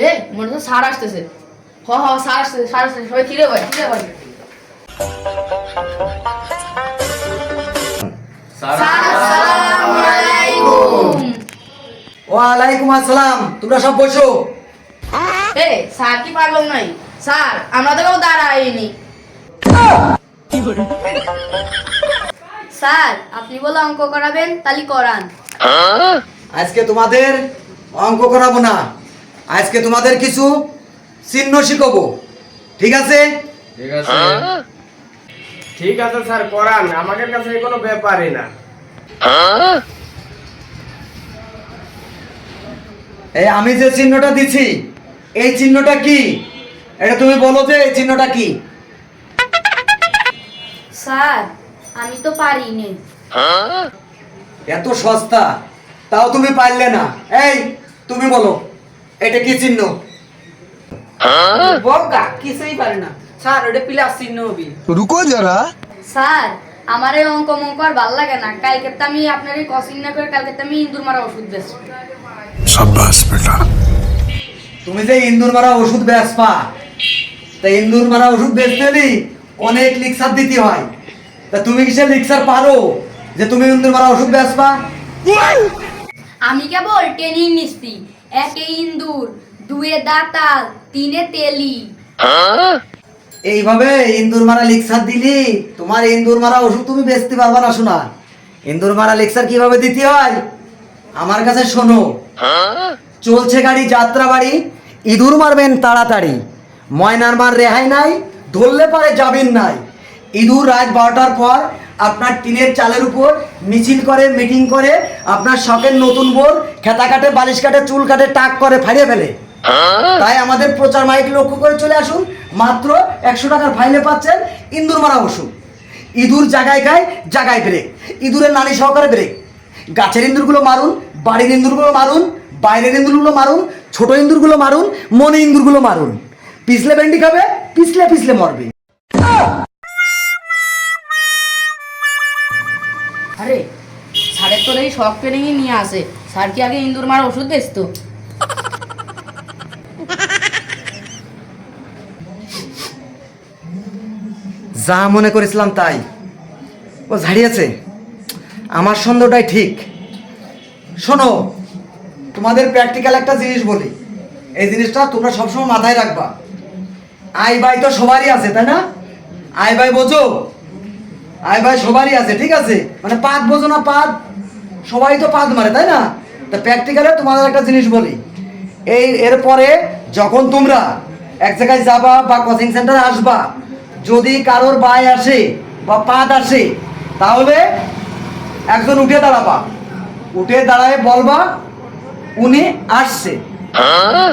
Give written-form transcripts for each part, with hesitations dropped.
এ মনে তো স্যার আসতেছে। স্যার আসতেছে, স্যার আসতেছে, সবাই ফিরে ভাই, ফিরে ভাই। আসসালামু আলাইকুম। ওয়ালাইকুম আসসালাম। তোমরা সব বসো। এ স্যার কি পাগল নাই? স্যার আমরা তো কেউ দাঁড়াইনি। স্যার আপনি বলে অঙ্ক করাবেন, তাহলে করান। আজকে তোমাদের অঙ্ক করাবো না, আজকে তোমাদের কিছু চিহ্ন শিখাবো। ঠিক আছে? ঠিক আছে ঠিক আছে স্যার, করান, আমাদের কাছে কোনো ব্যাপারই না। এই আমি যে চিহ্নটা দিছি, এই চিহ্নটা কি? এটা তুমি বলো যে এই চিহ্নটা কি? স্যার আমি তো পারি নে। এত সস্তা, তাও তুমি পারলে না। এই তুমি বলো এটা কি চিহ্ন? বগা কিছুই পারে না স্যার, ওটা প্লাস চিহ্ন হবে। रुको जरा। স্যার আমার এই অঙ্ক মঙ্ক আর ভাল লাগে না। কালকে তো আমি আপনার এই কোচিং না করে কালকে তো আমি ইন্দুর মারা ওষুধ বেচবো। शाबाश बेटा। তুমি যে ইন্দুর মারা ওষুধ বেচবা, তা ইন্দুর মারা ওষুধ বেচতে হলে অনেক লিক্সার দিতে হয়। তা তুমি কি সে লিক্সার পারো যে তুমি ইন্দুর মারা ওষুধ বেচবা? আমি কেবল ট্রেনিং নিচ্ছি। একে ইন্দুর, দুয়ে দাঁতাল, তিনে তেলি। এইভাবে ইন্দুর মারা লিক্সার দিলি তোমার ইন্দুর মারা ওষুধ তুমি বেচতে পারবা না। শোনা, ইন্দুর মারা লিক্সার কিভাবে দিতে হয় আমার কাছে শোনো। চলছে গাড়ি যাত্রা বাড়ি, ইঁদুর মারবেন তাড়াতাড়ি, ময়নার মার রেহাই নাই, ধরলে পারে যাবেন নাই। ইঁদুর রাত 12টার পর আপনার টিনের চালের উপর মিছিল করে, মিটিং করে, আপনার শখের নতুন বোর খেতা কাটে, বালিশ কাটে, চুল কাটে, টাক করে ফাড়িয়ে ফেলে। তাই আমাদের প্রচার মাইক লক্ষ্য করে চলে আসুন। মাত্র 100 টাকার ফাইলে পাচ্ছেন ইঁদুর মারা ওষুধ। ইঁদুর জায়গায় খায়, জায়গায় ব্রেক, ইঁদুরের নানি সহকারে ব্রেক। গাছের ইঁদুরগুলো মারুন, বাড়ির ইঁদুরগুলো মারুন, বাইরের ইঁদুরগুলো মারুন, ছোট ইঁদুরগুলো মারুন, মনে ইঁদুরগুলো মারুন। পিছলে ভেন্ডি খাবে, পিছলে পিছলে মরবে। আরে স্যারের তো এই শখ ট্রেনিং নিয়ে আসে। স্যার কি আগে ইন্দুর মারা ওষুধ বেচতো? যা মনে করেছিলাম তাই, ও ঝাড়িয়েছে। আমার সন্দেহটাই ঠিক। শোনো, তোমাদের প্র্যাকটিক্যাল একটা জিনিস বলি, এই জিনিসটা তোমরা সবসময় মাথায় রাখবা। আই বাই তো সবারই আছে, তাই না? আই বাই বোঝো? আই বাই সবারই আছে, ঠিক আছে? মানে পাদ বোঝো না? পাদ, সবাই তো পাদ মারে, তাই না? তা প্র্যাকটিক্যালে তোমাদের একটা জিনিস বলি, এরপরে যখন তোমরা এক জায়গায় যাবা বা কোচিং সেন্টারে আসবা, যদি কারোর বাই আসে বা পাদ আসে, তাহলে একজন উঠে দাঁড়াবা, উঠে দাঁড়ায় বলবা উনি আসছে।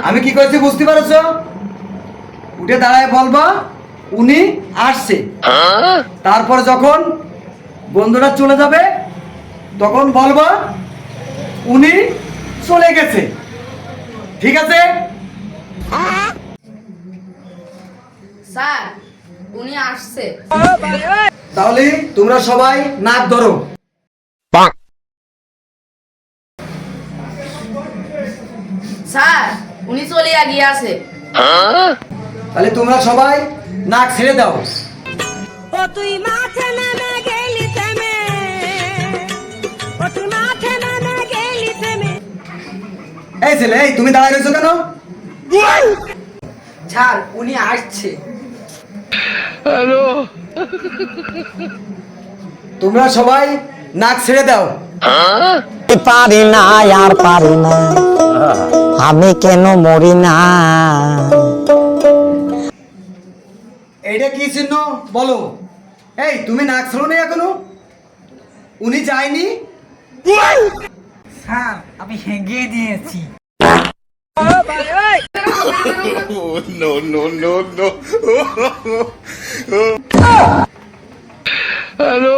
আমি কি কইছি বুঝতে পারছো? উঠে দাঁড়ায় বলবা উনি আসছে। তারপর যখন বন্ধুরা চলে যাবে তখন বলবা উনি চলে গেছে। ঠিক আছে? স্যার উনি আসছে। তাহলে তোমরা সবাই নাক ধরো। স্যার উনি চলে গিয়ে আছে। তাহলে তোমরা সবাই নাক ছেড়ে দাও। ও তুই মাঠে নেমে গেলি থেমে, ও তুই মাঠে নেমে গেলি থেমে। এই ছেলে, এই তুমি দাঁড়ায় রয়েছো কেন? স্যার উনি আসছে। তোমরা সবাই নাক ছেড়ে দাও। পারি না আর পারি না, আমি কেন মরি না। এইটা কি চিহ্ন বলো? এই তুমি নাক ছেড়ো নি এখনো? উনি যায়নি? স্যার আমি হেগিয়ে দিয়েছি। No no no no। Hello